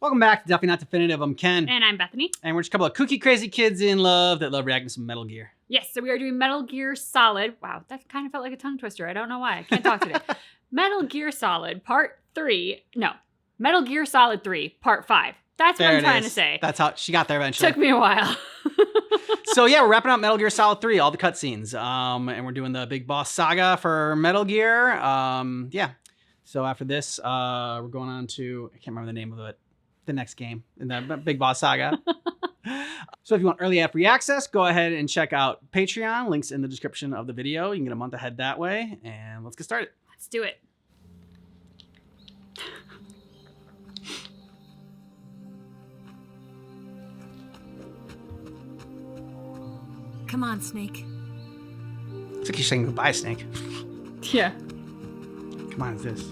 Welcome back to Definitely Not Definitive. I'm Ken. And I'm Bethany. And we're just a couple of kooky, crazy kids in love that love reacting to some Metal Gear. Yes, so we are doing Metal Gear Solid. Wow, that kind of felt like a tongue twister. I don't know why. I can't talk today. Metal Gear Solid Part 3. No, Metal Gear Solid 3 Part 5. That's what I'm trying to say. That's how she got there eventually. Took me a while. So yeah, we're wrapping up Metal Gear Solid 3, all the cutscenes. And we're doing the Big Boss Saga for Metal Gear. Yeah. So after this, we're going on to, I can't remember the name of it, the next game in the Big Boss Saga. So if you want early free access, go ahead and check out Patreon. Links in the description of the video. You can get a month ahead that way. And let's get started. Let's do it. Come on, Snake. Looks like you're saying goodbye, Snake. Yeah. Come on, it's this.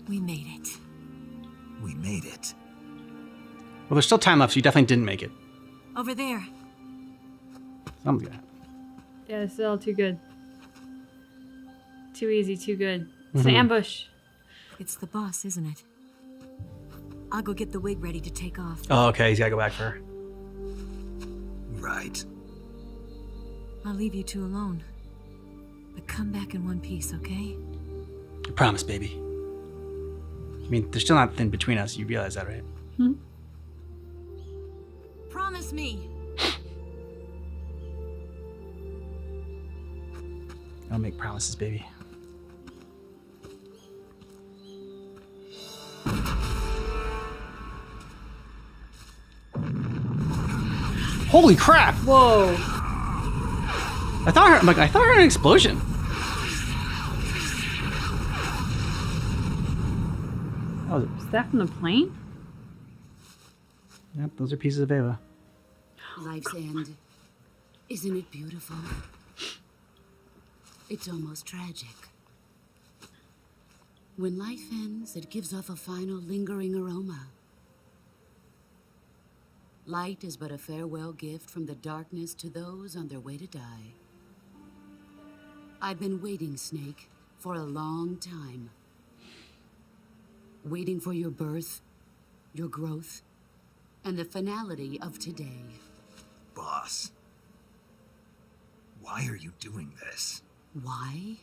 We made it. We made it. Well, there's still time left, so you definitely didn't make it. Over there. Something's gonna happen. Yeah, this is all too good. Too easy, too good. It's an ambush. It's the boss, isn't it? I'll go get the wig ready to take off. Oh, okay. He's gotta go back for her. Right. I'll leave you two alone. But come back in one piece, okay? I promise, baby. I mean, there's still nothing between us. You realize that, right? Hmm? Promise me. I don't make promises, baby. Holy crap! Whoa. I thought I heard an explosion. That was it. Is that from the plane? Yep, those are pieces of Ava. Life's end. Isn't it beautiful? It's almost tragic. When life ends, it gives off a final lingering aroma. Light is but a farewell gift from the darkness to those on their way to die. I've been waiting, Snake, for a long time. Waiting for your birth, your growth, and the finality of today. Boss. Why are you doing this? Why?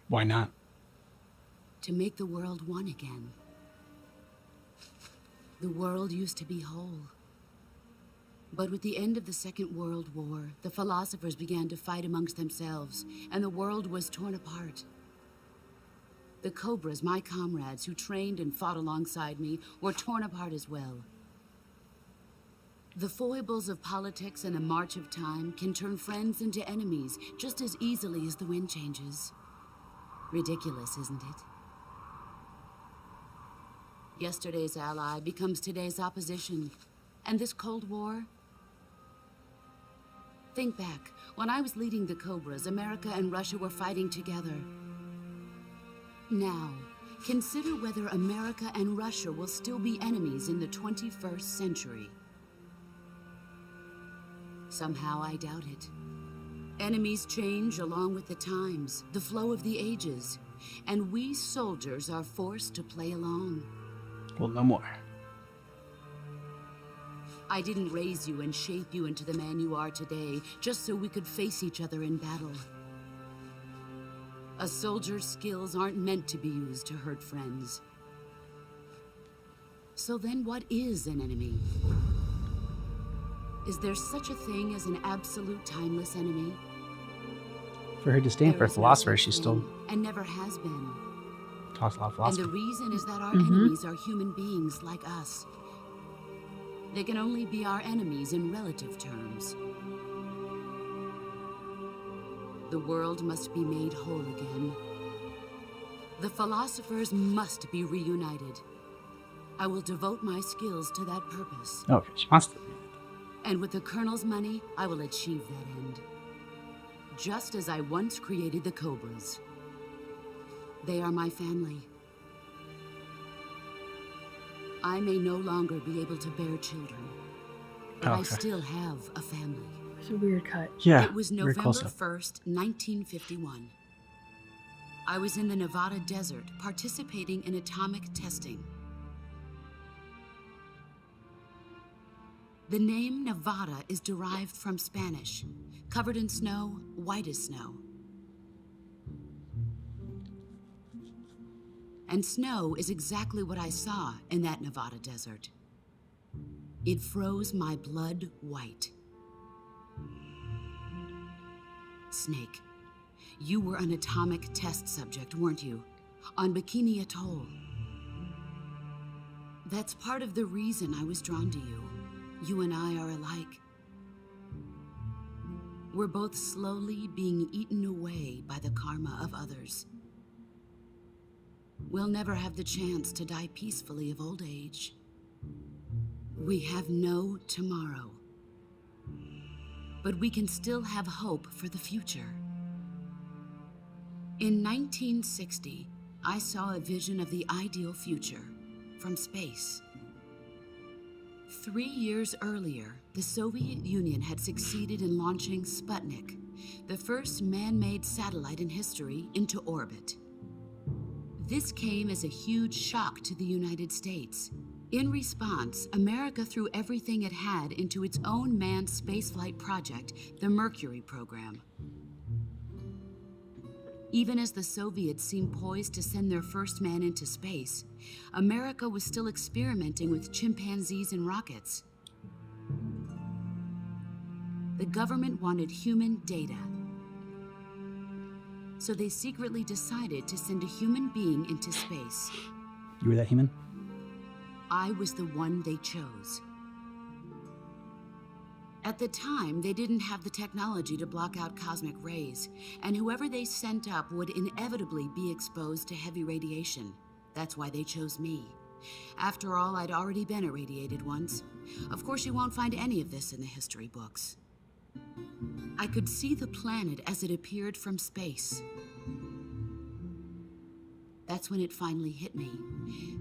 Why not? To make the world one again. The world used to be whole. But with the end of the Second World War, the philosophers began to fight amongst themselves, and the world was torn apart. The Cobras, my comrades who trained and fought alongside me, were torn apart as well. The foibles of politics and the march of time can turn friends into enemies just as easily as the wind changes. Ridiculous, isn't it? Yesterday's ally becomes today's opposition. And this Cold War? Think back. When I was leading the Cobras, America and Russia were fighting together. Now, consider whether America and Russia will still be enemies in the 21st century. Somehow I doubt it. Enemies change along with the times, the flow of the ages, and we soldiers are forced to play along. Well, no more. I didn't raise you and shape you into the man you are today just so we could face each other in battle. A soldier's skills aren't meant to be used to hurt friends. So then what is an enemy? Is there such a thing as an absolute timeless enemy? For her disdain for There is no philosophers, such she still thing, and never has been. talks a lot of And philosophy. the reason is that our enemies are human beings like us. They can only be our enemies in relative terms. The world must be made whole again. The philosophers must be reunited. I will devote my skills to that purpose. Okay, she wants to. And with the Colonel's money, I will achieve that end. Just as I once created the Cobras. They are my family. I may no longer be able to bear children, but I still have a family. It's a weird cut. Yeah, It was very November close up. 1st, 1951. I was in the Nevada desert participating in atomic testing. The name Nevada is derived from Spanish, covered in snow, white as snow. And snow is exactly what I saw in that Nevada desert. It froze my blood white. Snake, you were an atomic test subject, weren't you? On Bikini Atoll. That's part of the reason I was drawn to you. You and I are alike. We're both slowly being eaten away by the karma of others. We'll never have the chance to die peacefully of old age. We have no tomorrow. But we can still have hope for the future. In 1960, I saw a vision of the ideal future from space. 3 years earlier, the Soviet Union had succeeded in launching Sputnik, the first man-made satellite in history, into orbit. This came as a huge shock to the United States. In response, America threw everything it had into its own manned spaceflight project, the Mercury program. Even as the Soviets seemed poised to send their first man into space, America was still experimenting with chimpanzees and rockets. The government wanted human data. So they secretly decided to send a human being into space. You were that human? I was the one they chose. At the time, they didn't have the technology to block out cosmic rays, and whoever they sent up would inevitably be exposed to heavy radiation. That's why they chose me. After all, I'd already been irradiated once. Of course, you won't find any of this in the history books. I could see the planet as it appeared from space. That's when it finally hit me.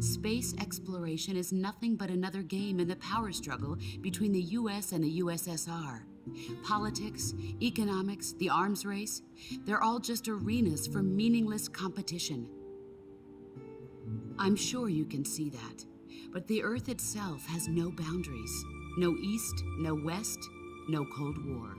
Space exploration is nothing but another game in the power struggle between the US and the USSR. Politics, economics, the arms race, they're all just arenas for meaningless competition. I'm sure you can see that, but the Earth itself has no boundaries. No East, no West, no Cold War.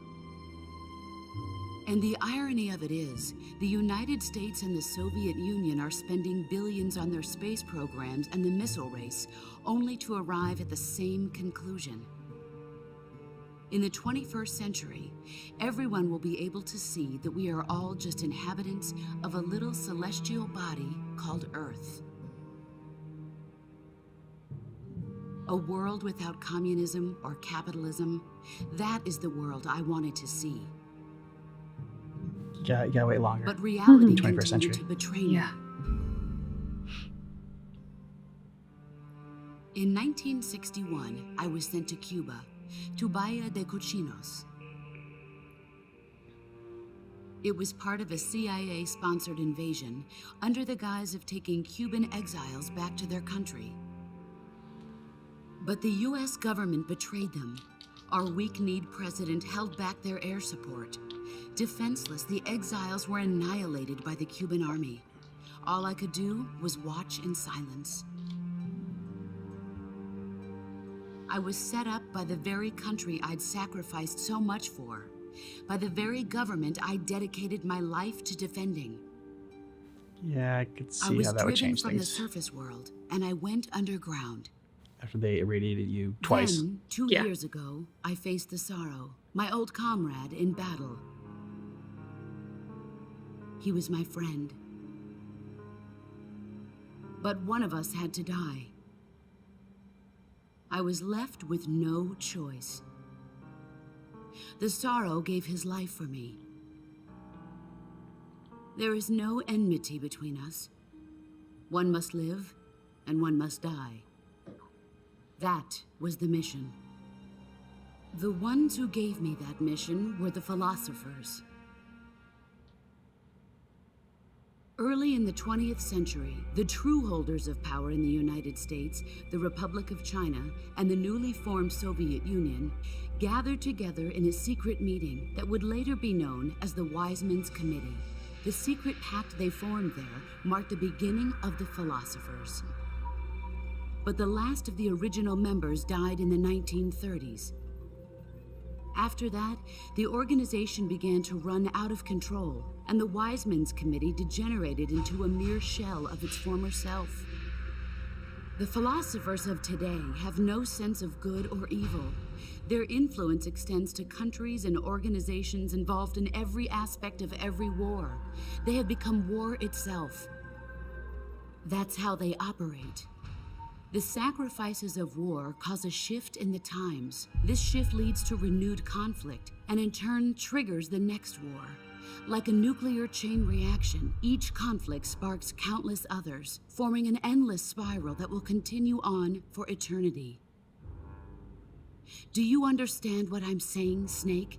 And the irony of it is, the United States and the Soviet Union are spending billions on their space programs and the missile race, only to arrive at the same conclusion. In the 21st century, everyone will be able to see that we are all just inhabitants of a little celestial body called Earth. A world without communism or capitalism, that is the world I wanted to see. You gotta wait longer. But reality 21st continued century. to betray me. Yeah. In 1961, I was sent to Cuba, to Bahia de Cochinos. It was part of a CIA-sponsored invasion under the guise of taking Cuban exiles back to their country. But the US government betrayed them. Our weak-kneed president held back their air support. Defenseless, the exiles were annihilated by the Cuban army. All I could do was watch in silence. I was set up by the very country I'd sacrificed so much for, by the very government I dedicated my life to defending. Yeah, I could I see was how that would driven change from the things. surface world, and I went underground. After they irradiated you twice. Then, 2 Yeah. years ago, I faced the Sorrow, my old comrade in battle. He was my friend. But one of us had to die. I was left with no choice. The Sorrow gave his life for me. There is no enmity between us. One must live, and one must die. That was the mission. The ones who gave me that mission were the philosophers. Early in the 20th century, the true holders of power in the United States, the Republic of China, and the newly formed Soviet Union gathered together in a secret meeting that would later be known as the Wise Men's Committee. The secret pact they formed there marked the beginning of the Philosophers. But the last of the original members died in the 1930s. After that, the organization began to run out of control, and the Wise Men's Committee degenerated into a mere shell of its former self. The philosophers of today have no sense of good or evil. Their influence extends to countries and organizations involved in every aspect of every war. They have become war itself. That's how they operate. The sacrifices of war cause a shift in the times. This shift leads to renewed conflict, and in turn triggers the next war. Like a nuclear chain reaction, each conflict sparks countless others, forming an endless spiral that will continue on for eternity. Do you understand what I'm saying, Snake?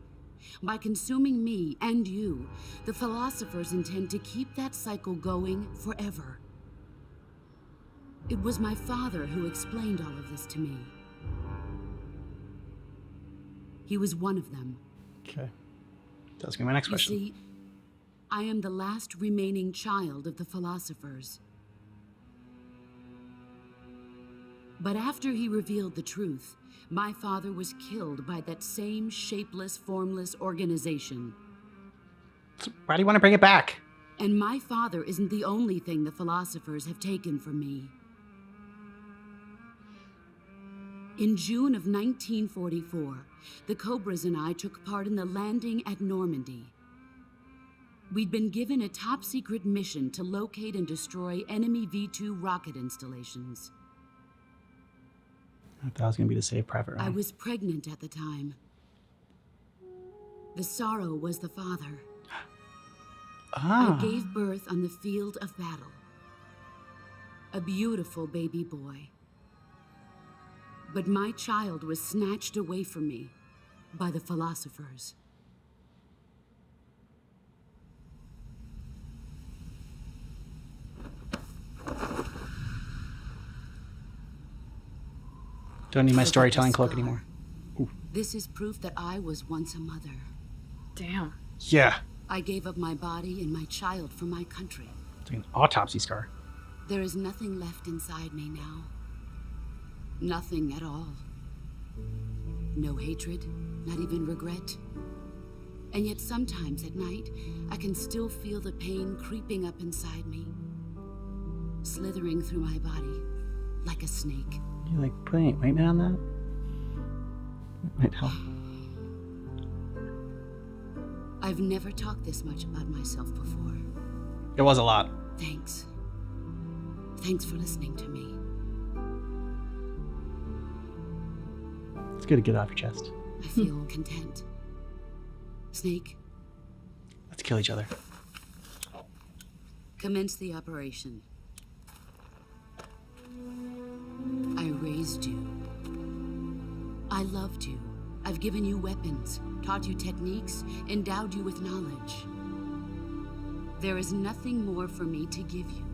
By consuming me and you, the philosophers intend to keep that cycle going forever. It was my father who explained all of this to me. He was one of them. Okay. That's gonna be my next question. You see, I am the last remaining child of the philosophers. But after he revealed the truth, my father was killed by that same shapeless, formless organization. So why do you want to bring it back? And my father isn't the only thing the philosophers have taken from me. In June of 1944, the Cobras and I took part in the landing at Normandy. We'd been given a top-secret mission to locate and destroy enemy V-2 rocket installations. I thought it was going to be to save Private Ryan. I was pregnant at the time. The sorrow was the father. I gave birth on the field of battle. A beautiful baby boy. But my child was snatched away from me by the philosophers. Don't need my storytelling cloak anymore. Ooh. This is proof that I was once a mother. Damn. Yeah. I gave up my body and my child for my country. It's like an autopsy scar. There is nothing left inside me now. Nothing at all. No hatred, not even regret. And yet sometimes at night, I can still feel the pain creeping up inside me, slithering through my body like a snake. You like putting ointment on that? It might help. I've never talked this much about myself before. It was a lot. Thanks. Thanks for listening to me. It's good to get it off your chest. I feel content. Snake, Let's kill each other. commence the operation. I raised you. I loved you. I've given you weapons, taught you techniques, endowed you with knowledge. There is nothing more for me to give you.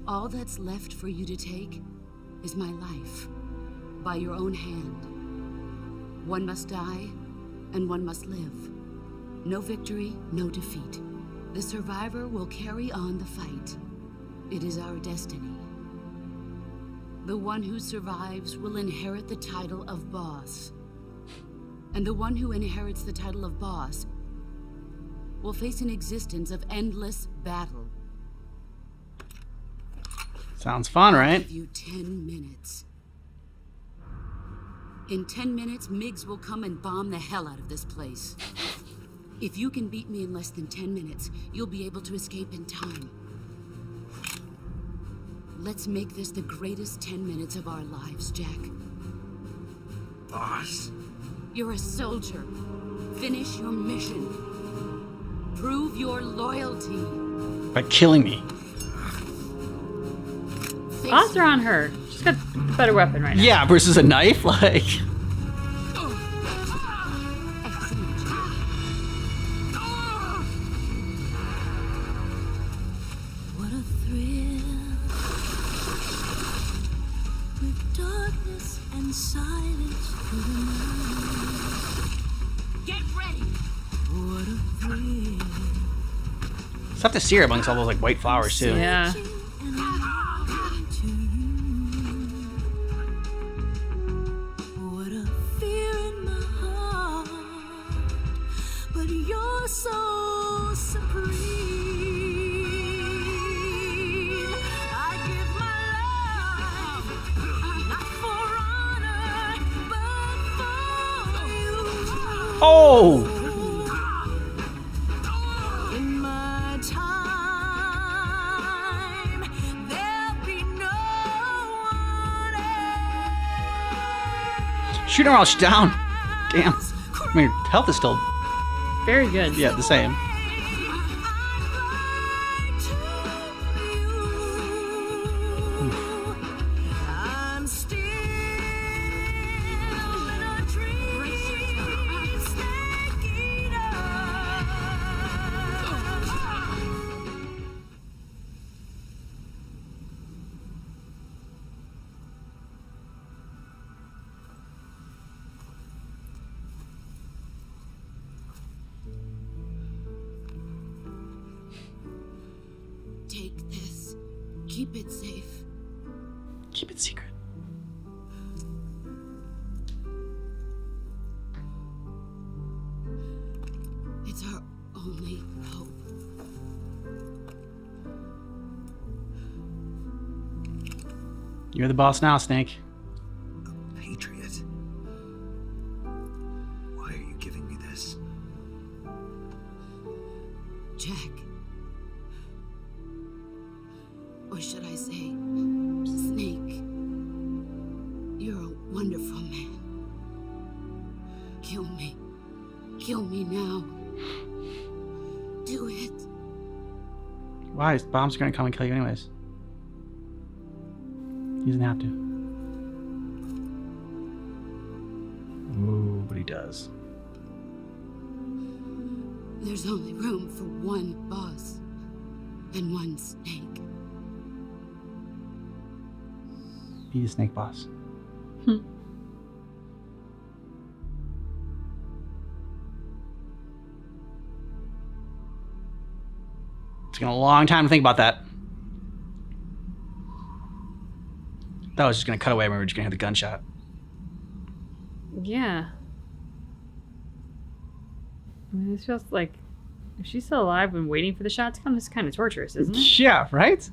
All that's left for you to take is my life, by your own hand. One must die, and one must live. No victory, no defeat. The survivor will carry on the fight. It is our destiny. The one who survives will inherit the title of boss. And the one who inherits the title of boss will face an existence of endless battle. Sounds fun, I'll right? give you 10 minutes. In 10 minutes, MiGs will come and bomb the hell out of this place. If you can beat me in less than 10 minutes, you'll be able to escape in time. Let's make this the greatest 10 minutes of our lives, Jack. Boss. You're a soldier. Finish your mission. Prove your loyalty. By killing me. Face Odds are on her. She's got a better weapon right now. Yeah, versus a knife? Like, Excellent, Jack. What a thrill. With darkness and silence through the night. Get ready. What a thrill. tough to see her amongst all those like white flowers too. Yeah. What a fear in my heart, but you're so supreme. I give my life, not for honor, but for you. Oh! In my time, there'll be no one else. Shooting her while she's down. Damn. I mean, her health is still Very good. the same. I'm still in a dream, Snakeeater. Take this. Keep it safe. Keep it secret. It's our only hope. You're the boss now, Snake. A patriot. Why are you giving me this? Jack. Or should I say, Snake. You're a wonderful man. Kill me. Kill me now. Do it. Why? Bombs are gonna come and kill you anyways. He doesn't have to. Ooh, but he does. There's only room for one boss and one snake. Be the snake boss. Taking a long time to think about that. That was just gonna cut away when we were just gonna hear the gunshot. Yeah. I mean, this feels like if she's still alive and waiting for the shot to come, this is kind of torturous, isn't it? Yeah, right?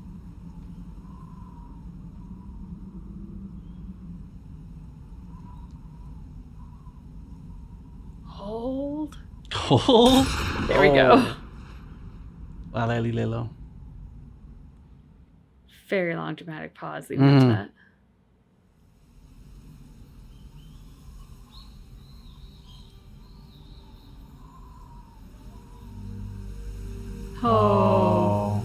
Hold. Oh. There we go. Laleli Lilo. Very long dramatic pause leading up to that. Oh.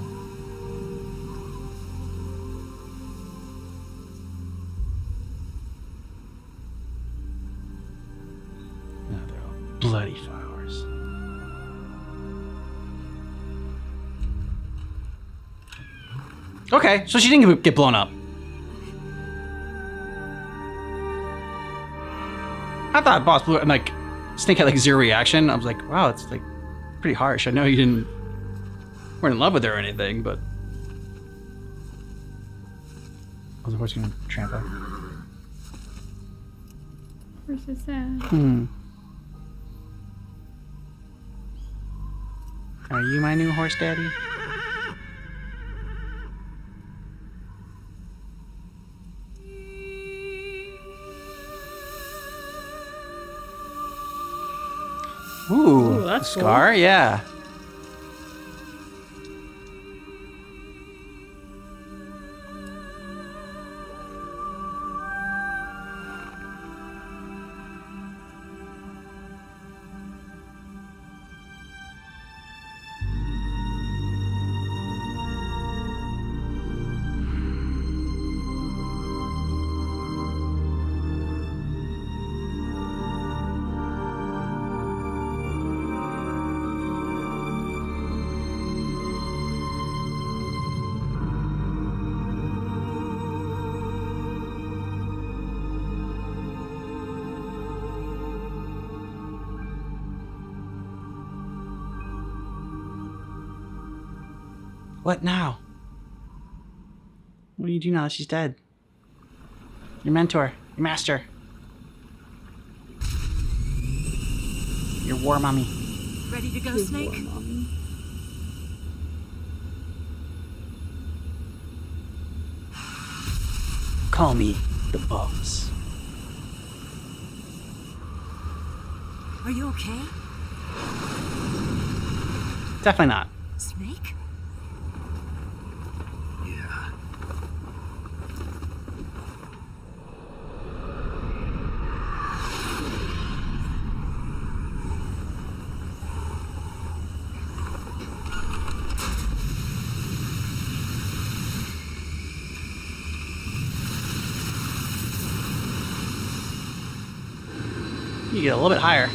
Now they're all bloody flowers. Okay, so she didn't get blown up. I thought Boss blew it, like Snake had like zero reaction. I was like, wow, it's like pretty harsh. I know you weren't in love with her or anything, but I was of course gonna trample. Horse is sad. Are you my new horse daddy? Ooh, that's cool. scar, yeah. What now? What do you do now that she's dead? Your mentor, your master. Your war mummy. Ready to go, Snake? Call me the boss. Are you okay? Definitely not. Snake? Yeah. You get a little bit higher.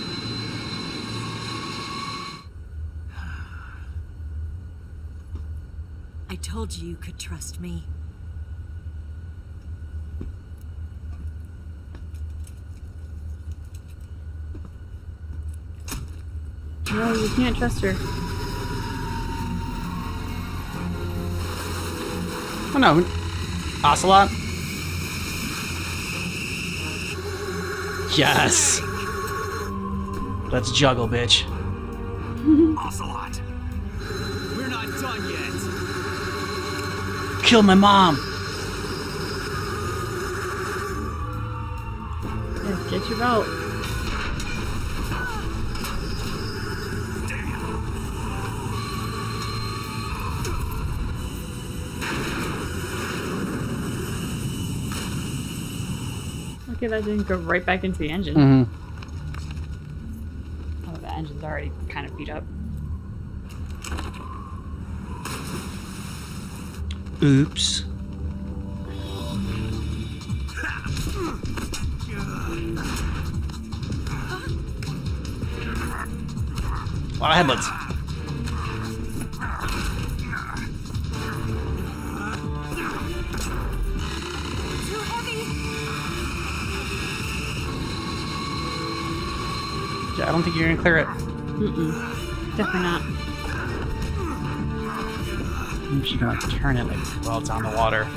I told you you could trust me. No, you can't trust her. Oh no. Ocelot? Yes. Let's juggle, bitch. Ocelot. We're not done yet. Kill my mom. Yeah, get your belt. Okay, that didn't go right back into the engine. Mm-hmm. Oh, the engine's already kind of beat up. Oops. A lot of headbutts. Too heavy! Yeah, I don't think you're gonna clear it. Definitely not. I'm just gonna turn it like while it's on the water.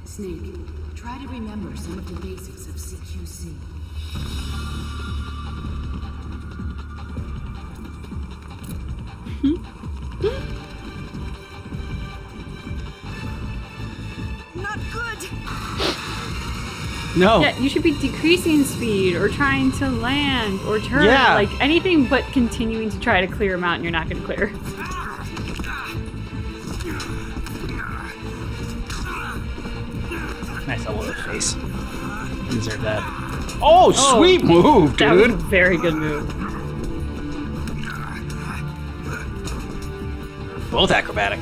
Snake, try to remember some of the basics of CQC. Not good! No. Yeah, you should be decreasing speed or trying to land or turn. Yeah. Like anything but continuing to try to clear a mountain you're not going to clear. Nice elbow to the face. You deserve that. Oh, sweet move, That was a dude. very good move. Both acrobatic.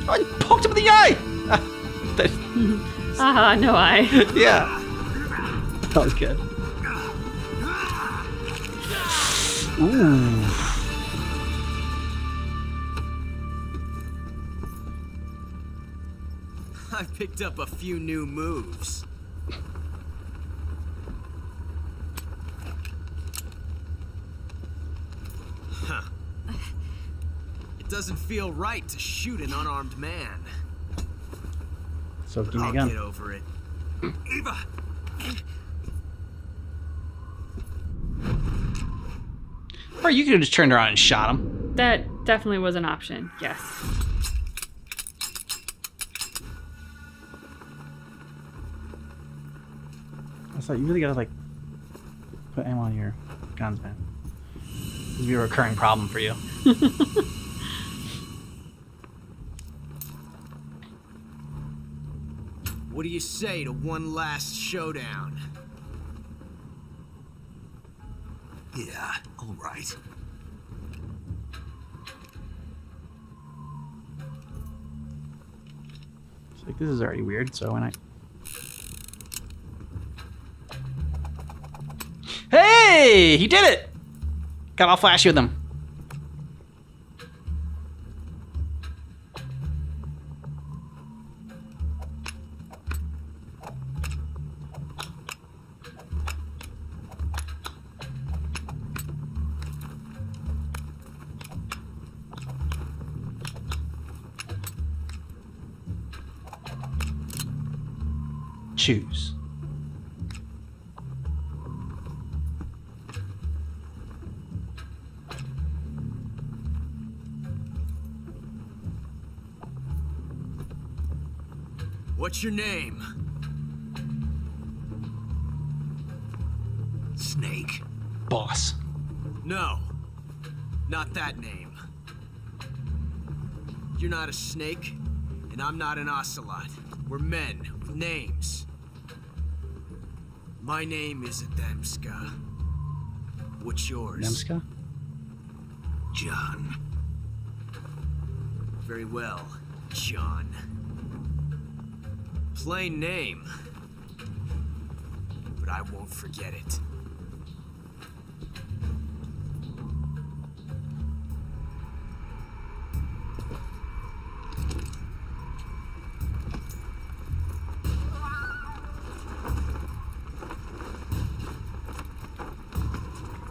Oh, you poked him in the eye. Haha, no eye. Yeah. That was good. Ooh. I've picked up a few new moves. Huh. It doesn't feel right to shoot an unarmed man. So give me I'll a gun. get over it. Eva! Or you could have just turned around and shot him. That definitely was an option. Yes. I thought you really gotta like put ammo on your guns, man. This would be a recurring problem for you. What do you say to one last showdown? Yeah, all right. Like, this is already weird, so why not? Hey! He did it! Got all flashy with him. Choose. What's your name? Snake. Boss. No. Not that name. You're not a snake, and I'm not an ocelot. We're men with names. My name is Adamska. What's yours? Nemska? John. Very well, John. Plain name. But I won't forget it.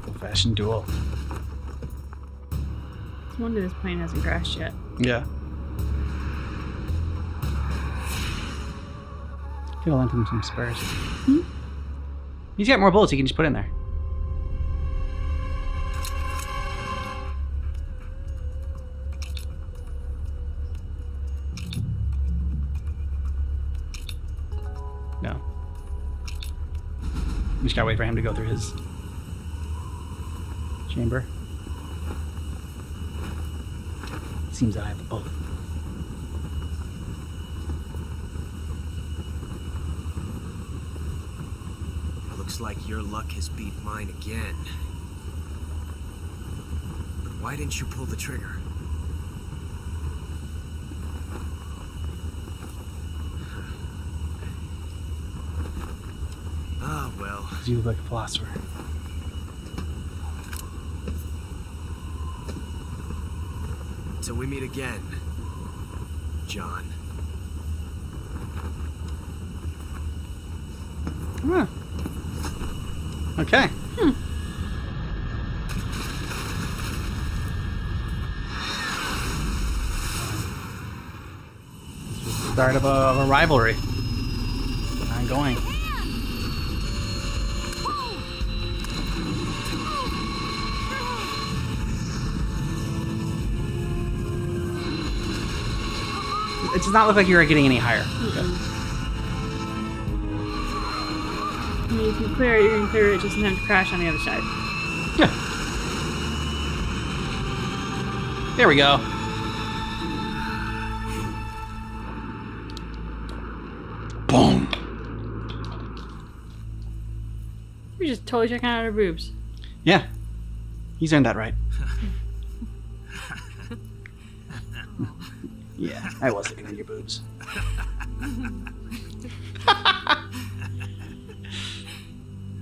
Old-fashioned duel. No wonder this plane hasn't crashed yet. Yeah. Could have lent him some spurs. He's got more bullets he can just put in there. No. We just gotta wait for him to go through his chamber. Seems that I have a bullet. Looks like your luck has beat mine again. But why didn't you pull the trigger? Ah, well. Because you look like a philosopher. Till we meet again, John. Huh. Okay. This was the start of a rivalry. Ongoing. It does not look like you're getting any higher. Okay. I mean, if you clear it, you're going to clear it just in time to crash on the other side. There we go. Boom. You're just totally checking out her boobs. Yeah. He's earned that right. Yeah, I was looking at your boobs.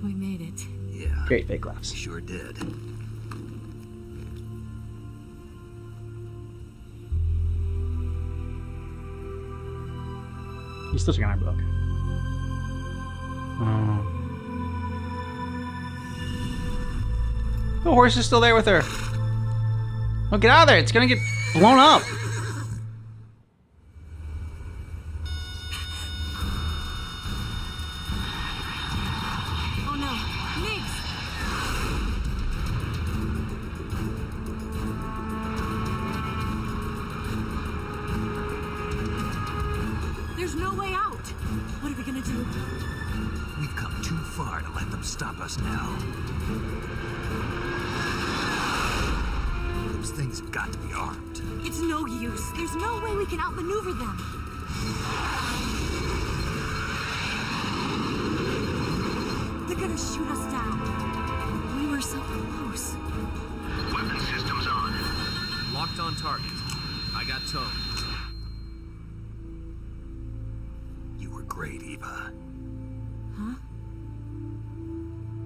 We made it. Yeah. Great fake laughs. Sure did. He's still checking our book. Oh. The horse is still there with her. Oh, get out of there. It's going to get blown up. Oh no, Niggs! There's no way out. What are we gonna do? We've come too far to let them stop us now. Those things have got to be armed. It's no use. There's no way we can outmaneuver them. They're gonna shoot us down. We were so close. Weapon systems on. Locked on target. I got towed. were great, Eva. Huh?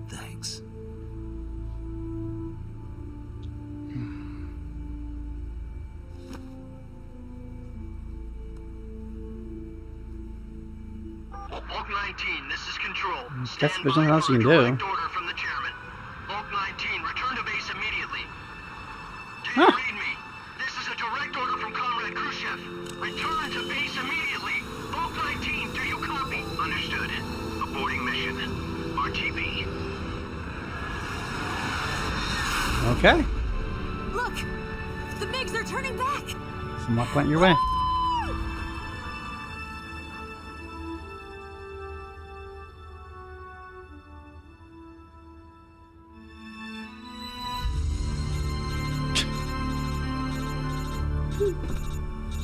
Thanks. Bulk 19, this is Control. Guess Stand there's by nothing else for you a can do. direct order from the chairman. Bulk 19, return to base immediately. Do you Huh. read me? This is a direct order from Comrade Khrushchev. Return to base immediately. Bulk 19, do you copy? Understood. Aborting mission. RTB. Okay. Look! The MiGs are turning back! Some luck went your way.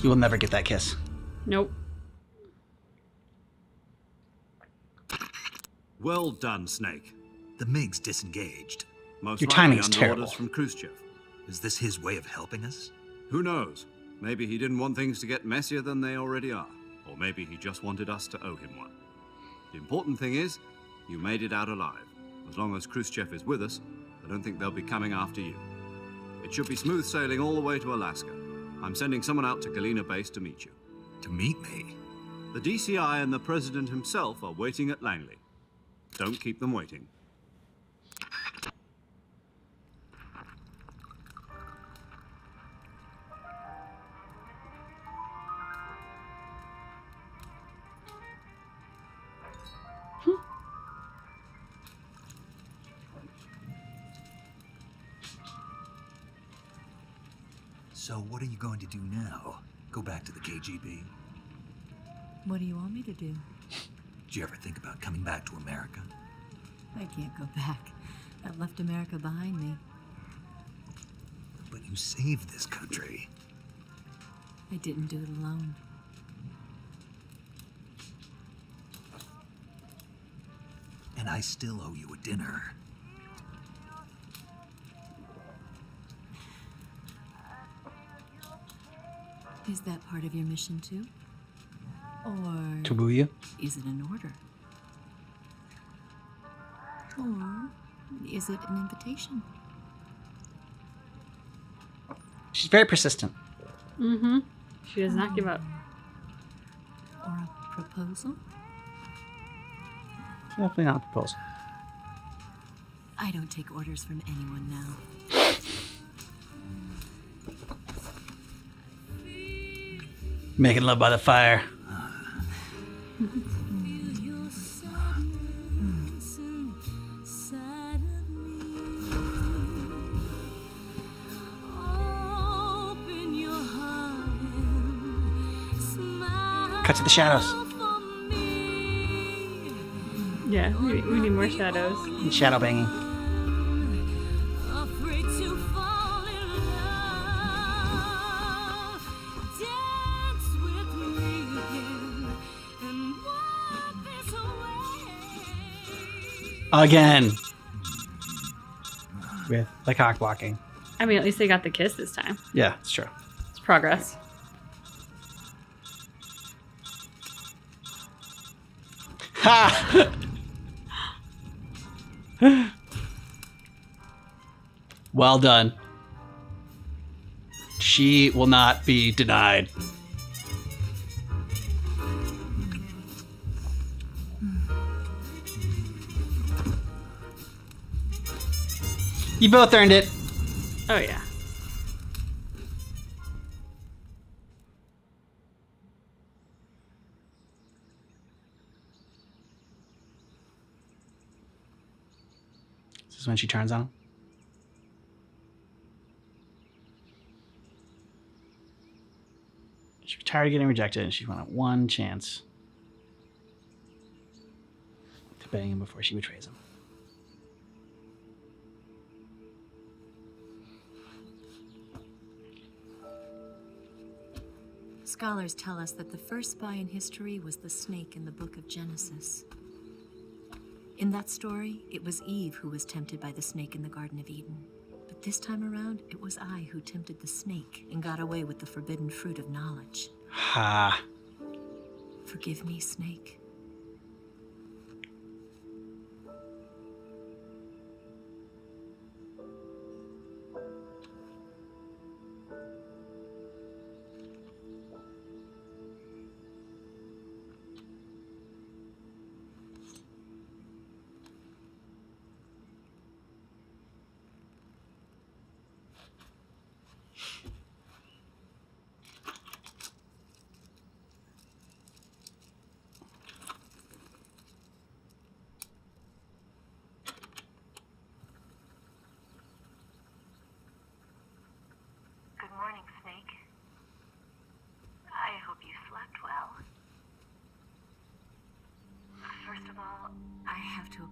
You will never get that kiss. Nope. Well done, Snake. The MiGs disengaged. Most Your likely timing is under terrible. orders from Khrushchev. Is this his way of helping us? Who knows? Maybe he didn't want things to get messier than they already are. Or maybe he just wanted us to owe him one. The important thing is, you made it out alive. As long as Khrushchev is with us, I don't think they'll be coming after you. It should be smooth sailing all the way to Alaska. I'm sending someone out to Galena Base to meet you. To meet me? The DCI and the President himself are waiting at Langley. Don't keep them waiting. So what are you going to do now? Go back to the KGB? What do you want me to do? Did you ever think about coming back to America? I can't go back. I've left America behind me. But you saved this country. I didn't do it alone. And I still owe you a dinner. Is that part of your mission too? Or To woo you? is it an order? Or is it an invitation? She's very persistent. Mm-hmm. She does not give up. Or a proposal? Definitely not a proposal. I don't take orders from anyone now. Making love by the fire. Cut to the shadows. Yeah, we need more shadows. And shadow banging. Again. With the cock blocking. I mean, at least they got the kiss this time. Yeah, it's true. It's progress. Ha! Well done. She will not be denied. You both earned it. Oh, yeah. This is when she turns on him. She's tired of getting rejected and she wanted one chance to bang him before she betrays him. Scholars tell us that the first spy in history was the snake in the book of Genesis. In that story, it was Eve who was tempted by the snake in the Garden of Eden. But this time around, it was I who tempted the snake and got away with the forbidden fruit of knowledge. Ha. Forgive me, Snake.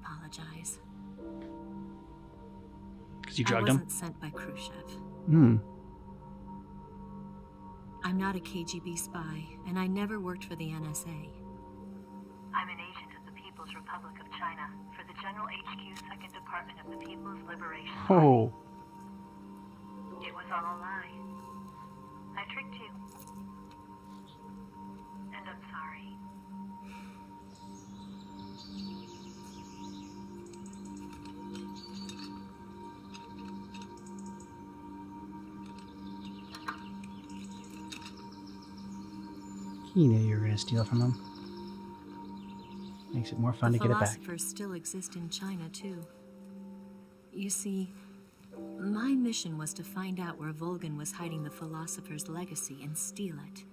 apologize. Because you I drugged him? wasn't sent by Khrushchev. Hmm. I'm not a KGB spy, and I never worked for the NSA. I'm an agent of the People's Republic of China for the General HQ 2nd Department of the People's Liberation Army. Oh. It was all a lie. I tricked you. And I'm sorry. He knew you were going to steal from him. Makes it more fun to The get it back. philosophers still exist in China, too. You see, my mission was to find out where Volgan was hiding the philosopher's legacy and steal it.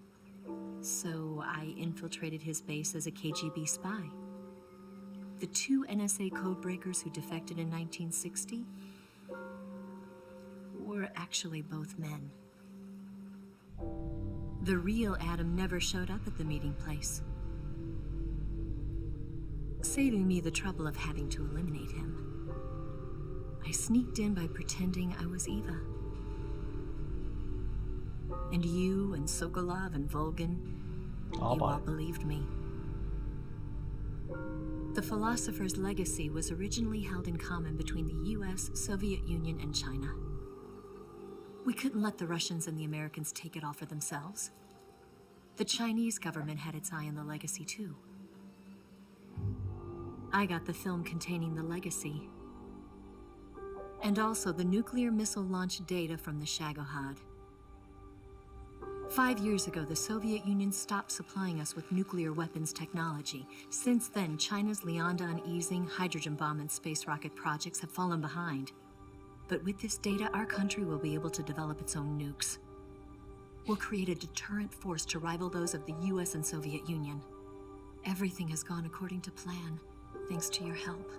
So I infiltrated his base as a KGB spy. The 2 NSA codebreakers who defected in 1960 were actually both men. The real Adam never showed up at the meeting place, saving me the trouble of having to eliminate him. I sneaked in by pretending I was Eva. And you and Sokolov and Volgan, you all believed me. The philosopher's legacy was originally held in common between the US, Soviet Union, and China. We couldn't let the Russians and the Americans take it all for themselves. The Chinese government had its eye on the legacy, too. I got the film containing the legacy, and also the nuclear missile launch data from the Shagohod. 5 years ago, the Soviet Union stopped supplying us with nuclear weapons technology. Since then, China's Liaodong easing, hydrogen bomb, and space rocket projects have fallen behind. But with this data, our country will be able to develop its own nukes. We'll create a deterrent force to rival those of the US and Soviet Union. Everything has gone according to plan, thanks to your help.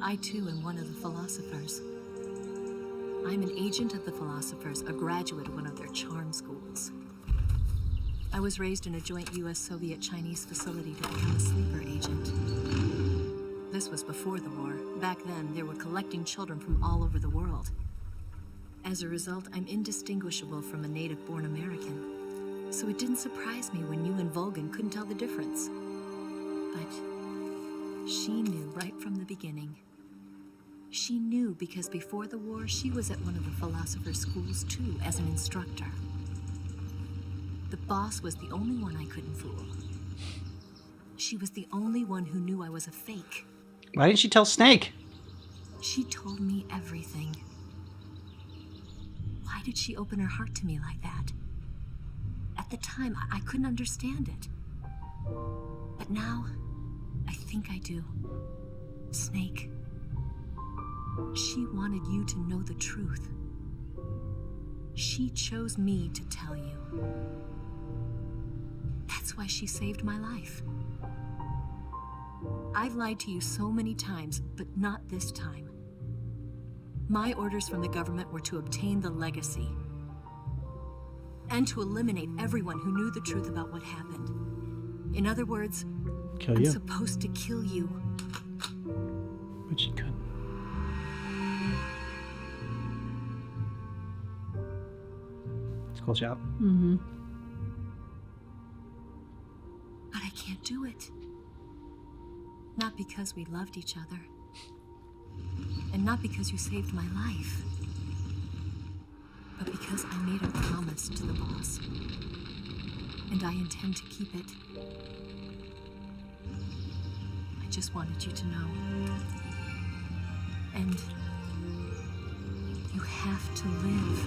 I too am one of the philosophers. I'm an agent of the philosophers, a graduate of one of their charm schools. I was raised in a joint US-Soviet-Chinese facility to become a sleeper agent. This was before the war. Back then, they were collecting children from all over the world. As a result, I'm indistinguishable from a native-born American. So it didn't surprise me when you and Volgan couldn't tell the difference. But she knew right from the beginning. She knew because before the war, she was at one of the philosopher's schools too, as an instructor. The boss was the only one I couldn't fool. She was the only one who knew I was a fake. Why didn't she tell Snake? She told me everything. Why did she open her heart to me like that? At the time, I couldn't understand it. But now, I think I do. Snake, she wanted you to know the truth. She chose me to tell you. That's why she saved my life. I've lied to you so many times, but not this time. My orders from the government were to obtain the legacy and to eliminate everyone who knew the truth about what happened. In other words, I'm supposed to kill you. But she couldn't. It's a cool shot. Mm-hmm. But I can't do it. Not because we loved each other. And not because you saved my life. But because I made a promise to the boss. And I intend to keep it. I just wanted you to know. And you have to live.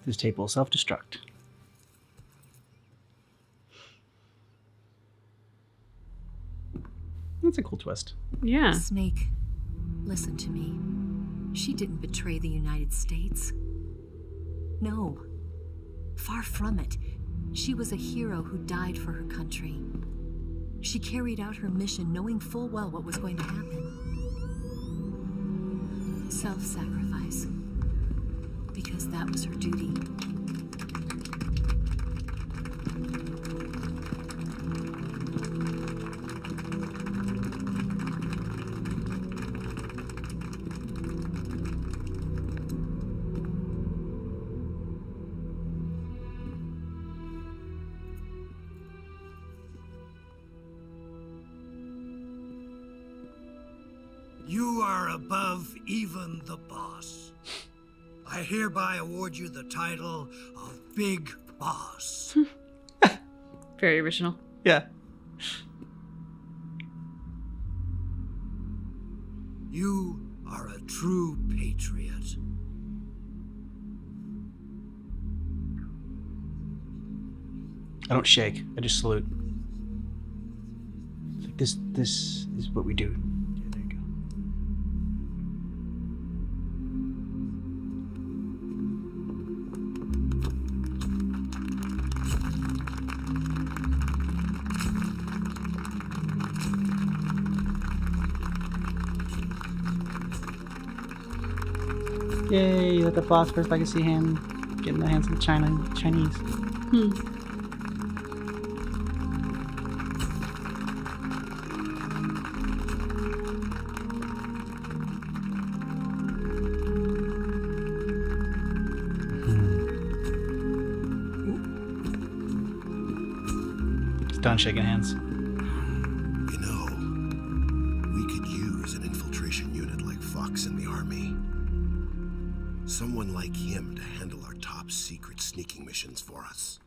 This tape will self-destruct. That's a cool twist. Yeah. Snake, listen to me. She didn't betray the United States. No. Far from it. She was a hero who died for her country. She carried out her mission knowing full well what was going to happen. Self-sacrifice. Because that was her duty. You are above even the boss. I hereby award you the title of Big Boss. Very original. Yeah. You are a true patriot. I don't shake. I just salute. It's like this is what we do. Yeah, there you go. Yay, let the philosophers like to see him get in the hands of the Chinese. It's done shaking hands. You know, we could use an infiltration unit like Fox in the army. Someone like him to handle our top secret sneaking missions for us.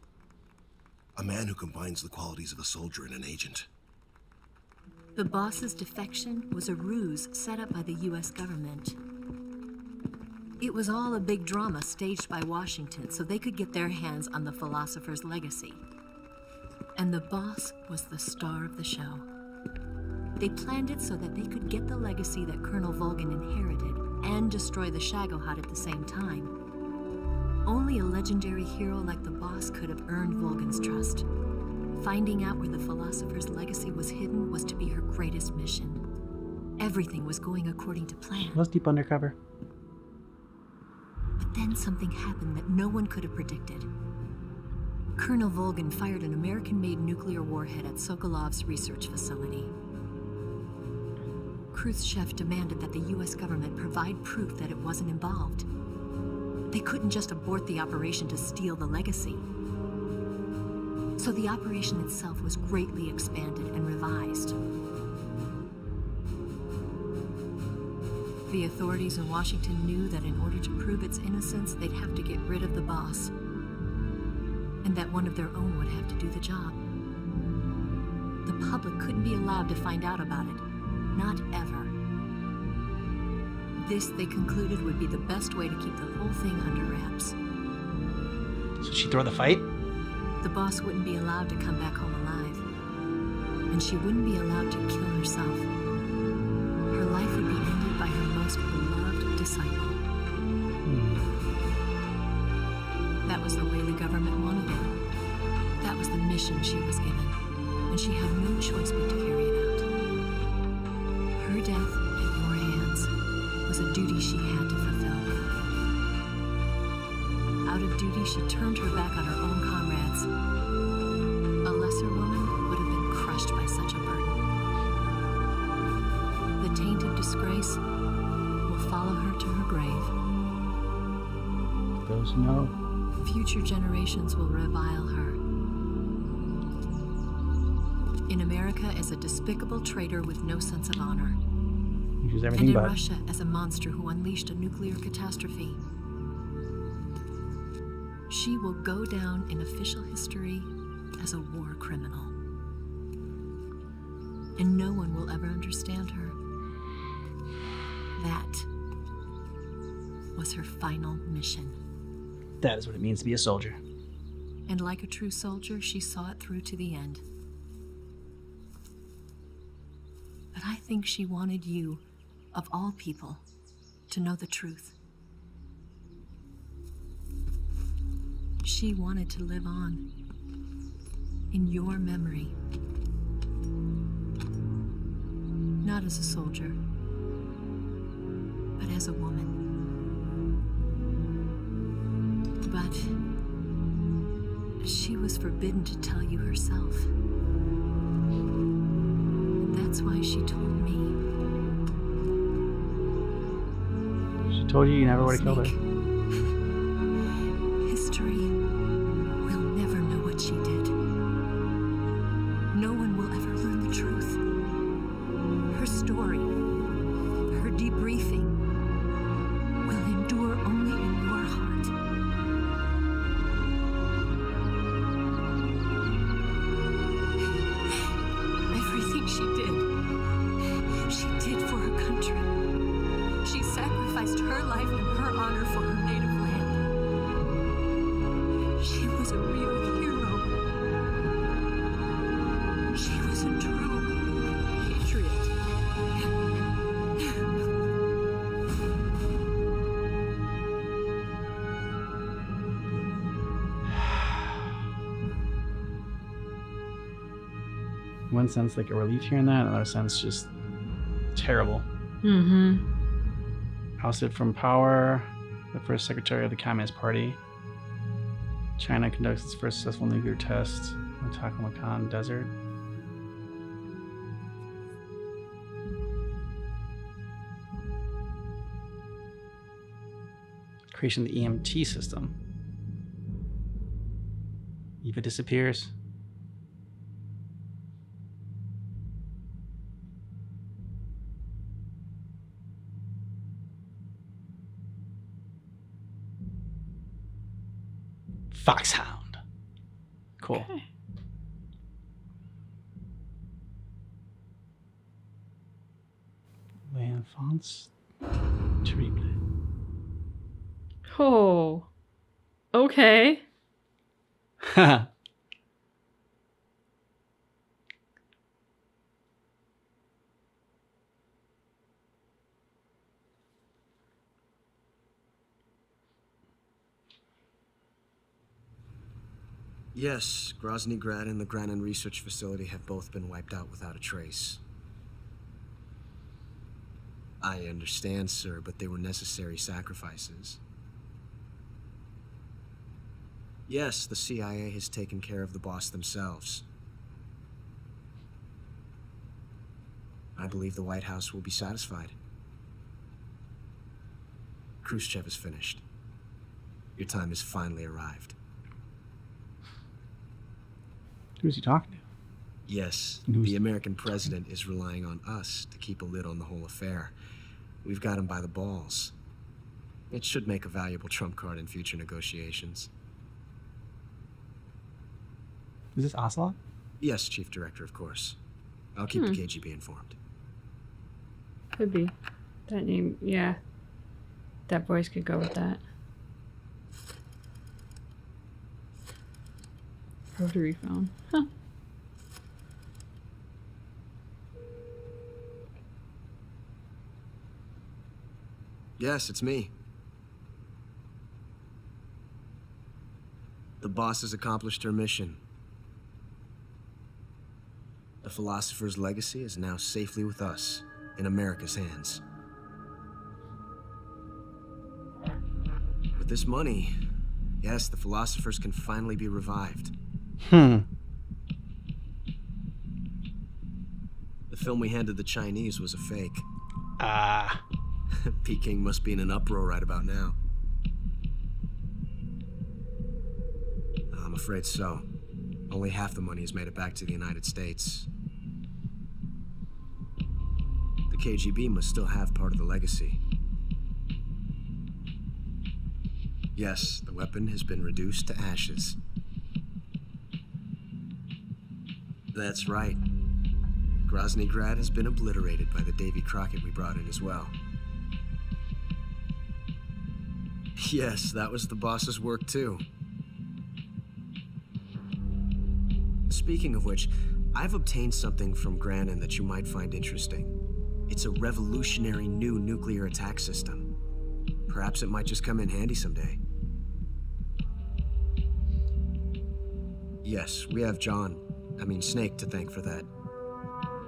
A man who combines the qualities of a soldier and an agent. The boss's defection was a ruse set up by the US government. It was all a big drama staged by Washington so they could get their hands on the philosopher's legacy. And the boss was the star of the show. They planned it so that they could get the legacy that Colonel Volgin inherited and destroy the Shagohod at the same time. Only a legendary hero like the boss could have earned Volgin's trust. Finding out where the philosopher's legacy was hidden was to be her greatest mission. Everything was going according to plan. Let's deep undercover. But then something happened that no one could have predicted. Colonel Volgin fired an American-made nuclear warhead at Sokolov's research facility. Khrushchev demanded that the US government provide proof that it wasn't involved. They couldn't just abort the operation to steal the legacy. So the operation itself was greatly expanded and revised. The authorities in Washington knew that in order to prove its innocence, they'd have to get rid of the boss, and that one of their own would have to do the job. The public couldn't be allowed to find out about it. Not ever. This, they concluded, would be the best way to keep the whole thing under wraps. So she throw the fight? The boss wouldn't be allowed to come back home alive. And she wouldn't be allowed to kill herself. Her life would be ended by her most beloved disciple. That was the way the government wanted it. That was the mission she was given. And she had no choice but to carry it out. Her death at your hands was a duty she had to fulfill. Out of duty, she turned her back on her own comrades. A lesser woman would have been crushed by such a burden. The taint of disgrace will follow her to her grave. Those who know. Future generations will revile her. In America as a despicable traitor with no sense of honor. She's And everything in but. Russia as a monster who unleashed a nuclear catastrophe. She will go down in official history as a war criminal. And no one will ever understand her. That was her final mission. That is what it means to be a soldier. And like a true soldier, she saw it through to the end. But I think she wanted you, of all people, to know the truth. She wanted to live on in your memory not as a soldier, but as a woman. But she was forbidden to tell you herself. And that's why she told me. She told you never would have killed her. History will never know what she did. No one will ever learn the truth. Her story, her debriefing, will endure only in your heart. Everything she did for her country. She sacrificed her life and her honor for her native land. She was a real hero. She was a true patriot. In one sense, like a relief hearing that. In another sense, just terrible. Mm-hmm. Ousted from power, the first secretary of the Communist Party. China conducts its first successful nuclear test on Taklamakan Desert. Creation of the EMT system. Eva disappears. Foxhound. Cool. Okay. L'enfance terrible. Oh. Okay. Yes, Grozny Grad and the Granin Research Facility have both been wiped out without a trace. I understand, sir, but they were necessary sacrifices. Yes, the CIA has taken care of the boss themselves. I believe the White House will be satisfied. Khrushchev is finished. Your time has finally arrived. Who's he talking to? Yes, the American president is relying on us to keep a lid on the whole affair. We've got him by the balls. It should make a valuable trump card in future negotiations. Is this Ocelot? Yes, Chief Director, of course. I'll keep the KGB informed. Could be. That name, yeah. That voice could go with that. Rotary phone. Huh. Yes, it's me. The boss has accomplished her mission. The philosopher's legacy is now safely with us, in America's hands. With this money, yes, the philosophers can finally be revived. The film we handed the Chinese was a fake. Peking must be in an uproar right about now. I'm afraid so. Only half the money has made it back to the United States. The KGB must still have part of the legacy. Yes, the weapon has been reduced to ashes. That's right. Grozny Grad has been obliterated by the Davy Crockett we brought in as well. Yes, that was the boss's work too. Speaking of which, I've obtained something from Granin that you might find interesting. It's a revolutionary new nuclear attack system. Perhaps it might just come in handy someday. Yes, we have Snake to thank for that.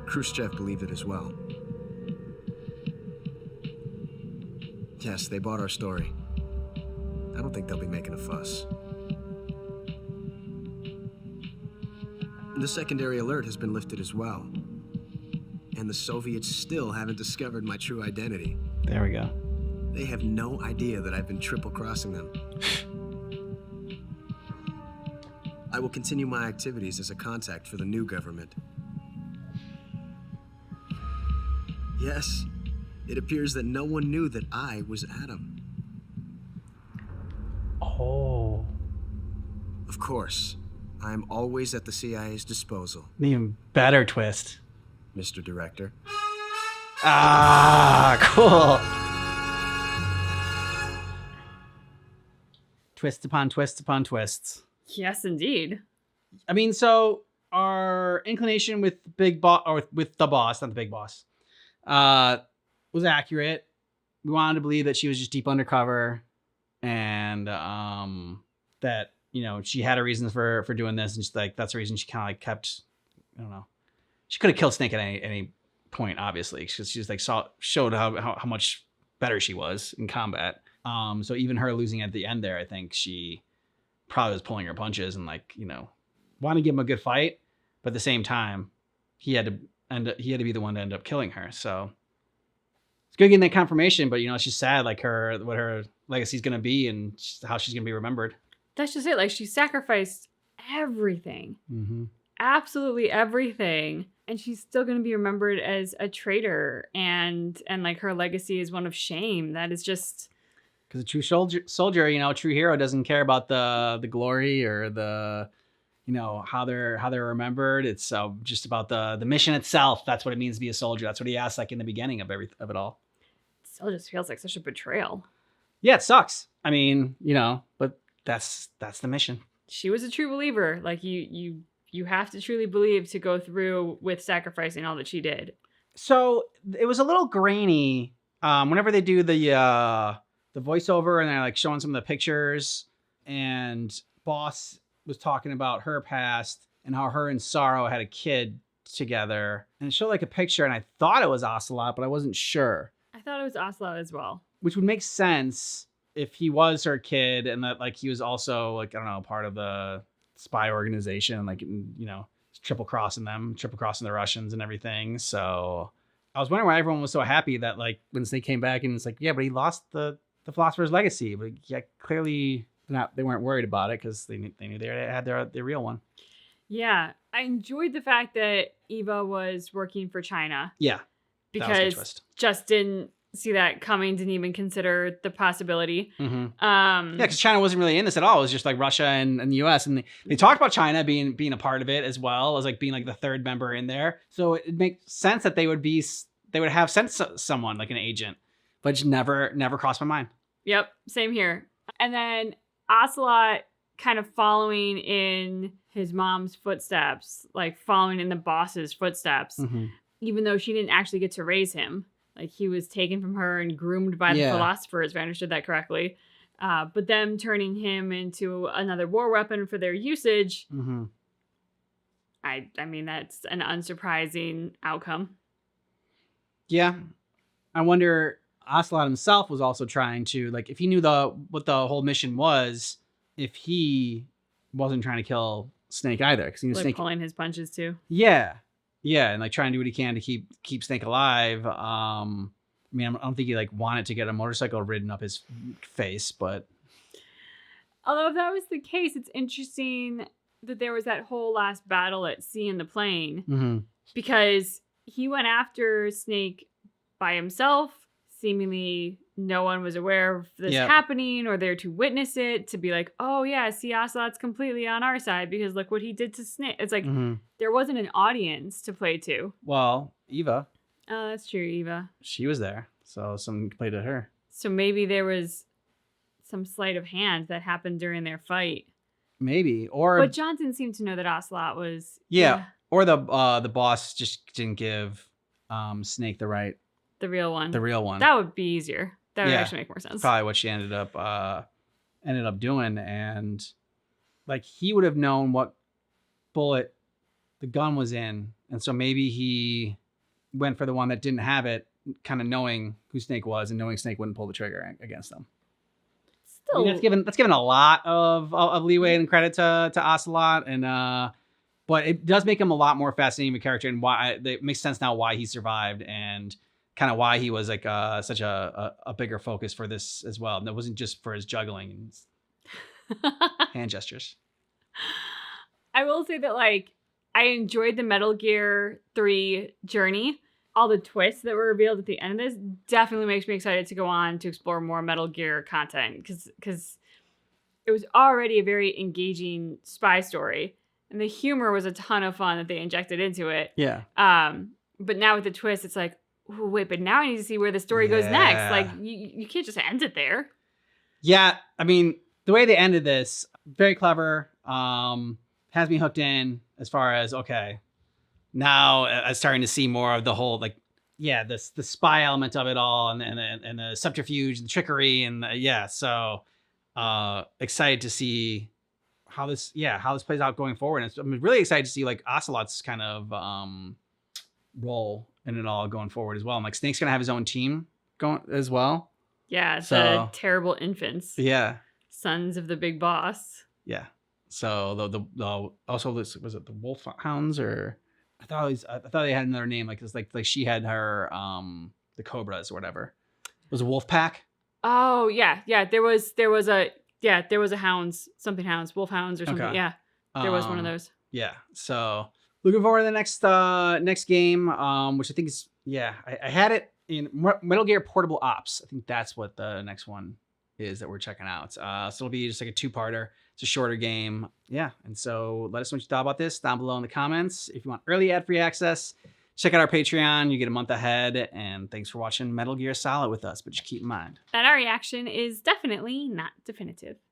Khrushchev believed it as well. Yes, they bought our story. I don't think they'll be making a fuss. The secondary alert has been lifted as well. And the Soviets still haven't discovered my true identity. There we go. They have no idea that I've been triple-crossing them. I will continue my activities as a contact for the new government. Yes, it appears that no one knew that I was Adam. Oh. Of course, I am always at the CIA's disposal, An even better twist. Mr. Director. Ah, cool. Twist upon twist upon twists. Yes, indeed. I mean, so our inclination with Big Boss, or with the boss, not the Big Boss, was accurate. We wanted to believe that she was just deep undercover, and that, you know, she had a reason for doing this, and just like that's the reason she kind of like kept. I don't know. She could have killed Snake at any point, obviously, because she just like showed how much better she was in combat. So even her losing at the end there, I think she probably was pulling her punches and like, you know, want to give him a good fight, but at the same time, he had to be the one to end up killing her. So it's good getting that confirmation, but you know, it's just sad, like what her legacy is going to be and how she's going to be remembered. That's just it. Like, she sacrificed everything. Mm-hmm. Absolutely everything. And she's still going to be remembered as a traitor. And like, her legacy is one of shame. That is just... Because a true soldier, you know, a true hero doesn't care about the glory or the, you know, how they're remembered. It's just about the mission itself. That's what it means to be a soldier. That's what he asked, like in the beginning of it all. It still just feels like such a betrayal. Yeah, it sucks. I mean, you know, but that's the mission. She was a true believer. Like, you have to truly believe to go through with sacrificing all that she did. So it was a little grainy whenever they do the voiceover and they're like showing some of the pictures, and Boss was talking about her past and how her and Sorrow had a kid together, and it showed like a picture, and I thought it was Ocelot, but I wasn't sure. I thought it was Ocelot as well. Which would make sense if he was her kid and that like he was also like, I don't know, part of the spy organization, like, you know, triple crossing the Russians and everything. So I was wondering why everyone was so happy that like when Snake came back and it's like, yeah, but he lost the Philosopher's legacy. But yeah, clearly they weren't worried about it because they knew they had their real one. Yeah, I enjoyed the fact that Eva was working for China. Yeah, because just didn't see that coming, didn't even consider the possibility. Mm-hmm. Yeah, because China wasn't really in this at all. It was just like Russia and the US, and they talked about China being a part of it as well as like being like the third member in there. So it makes sense that they would have sent someone like an agent, but it just never crossed my mind. Yep, same here. And then Ocelot kind of following in his mom's footsteps, like following in the boss's footsteps, even though she didn't actually get to raise him. Like, he was taken from her and groomed by the philosophers, if I understood that correctly. But them turning him into another war weapon for their usage, I mean, that's an unsurprising outcome. Yeah. I wonder, Ocelot himself was also trying to, like, if he knew what the whole mission was, if he wasn't trying to kill Snake either. Because he was like pulling his punches too. Yeah. Yeah, and like trying to do what he can to keep Snake alive. I mean, I don't think he like wanted to get a motorcycle ridden up his face, but although if that was the case, it's interesting that there was that whole last battle at sea in the plane, because he went after Snake by himself. Seemingly, no one was aware of this happening or there to witness it, to be like, oh yeah, see, Ocelot's completely on our side because look what he did to Snake. It's like there wasn't an audience to play to. Well, Eva. Oh, that's true, Eva. She was there, so someone played to her. So maybe there was some sleight of hand that happened during their fight. Maybe, but Johnson seemed to know that Ocelot was. Yeah. Or the boss just didn't give Snake the real one. That would be easier. That would actually make more sense. Probably what she ended up doing, and like he would have known what bullet the gun was in, and so maybe he went for the one that didn't have it kind of knowing who Snake was and knowing Snake wouldn't pull the trigger against them. I Still, mean, that's given a lot of leeway and credit to Ocelot, and but it does make him a lot more fascinating of a character, and why it makes sense now why he survived and kind of why he was like such a bigger focus for this as well. And it wasn't just for his juggling and hand gestures. I will say that like I enjoyed the Metal Gear 3 journey. All the twists that were revealed at the end of this definitely makes me excited to go on to explore more Metal Gear content because it was already a very engaging spy story, and the humor was a ton of fun that they injected into it. Yeah. But now with the twist, it's like, oh, wait, but now I need to see where the story goes next. Like you can't just end it there. Yeah, I mean, the way they ended this, very clever. Has me hooked in as far as okay. Now I'm starting to see more of the whole like, yeah, the spy element of it all, and the subterfuge and trickery, and so excited to see how this plays out going forward. And I'm really excited to see like Ocelot's kind of role in it all going forward as well. And like Snake's gonna have his own team going as well. Yeah, the terrible infants. Yeah, sons of the big boss. Yeah. So the also was it the wolf hounds or I thought they had another name like it's like she had her the cobras or whatever. It was a wolf pack. Oh yeah. There was a hounds, something hounds, wolf hounds or something. Okay. Yeah. There was one of those. Yeah. So looking forward to the next game, which I think is I had it in Metal Gear Portable Ops. I think that's what the next one is that we're checking out. So it'll be just like a 2-parter. It's a shorter game. Yeah. And so let us know what you thought about this down below in the comments. If you want early ad-free access, check out our Patreon. You get a month ahead. And thanks for watching Metal Gear Solid with us. But just keep in mind that our reaction is definitely not definitive.